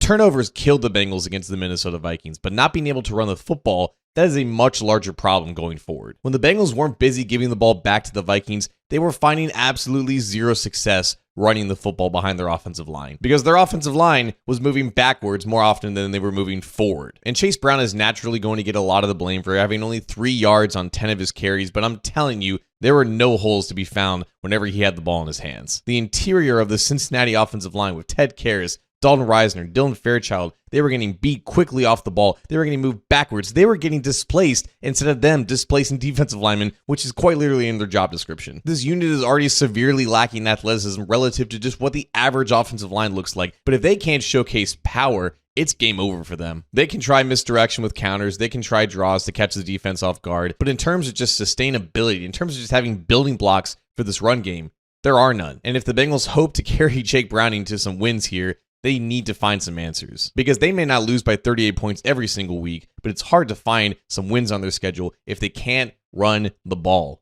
turnovers killed the Bengals against the Minnesota Vikings, but not being able to run the football, that is a much larger problem going forward. When the Bengals weren't busy giving the ball back to the Vikings, they were finding absolutely zero success running the football behind their offensive line, because their offensive line was moving backwards more often than they were moving forward. And Chase Brown is naturally going to get a lot of the blame for having only 3 yards on 10 of his carries, but I'm telling you, there were no holes to be found whenever he had the ball in his hands. The interior of the Cincinnati offensive line with Ted Karras, Dalton Reisner, Dylan Fairchild, they were getting beat quickly off the ball. They were getting moved backwards. They were getting displaced instead of them displacing defensive linemen, which is quite literally in their job description. This unit is already severely lacking athleticism relative to just what the average offensive line looks like. But if they can't showcase power, it's game over for them. They can try misdirection with counters. They can try draws to catch the defense off guard. But in terms of just sustainability, in terms of just having building blocks for this run game, there are none. And if the Bengals hope to carry Jake Browning to some wins here, they need to find some answers, because they may not lose by 38 points every single week, but it's hard to find some wins on their schedule if they can't run the ball.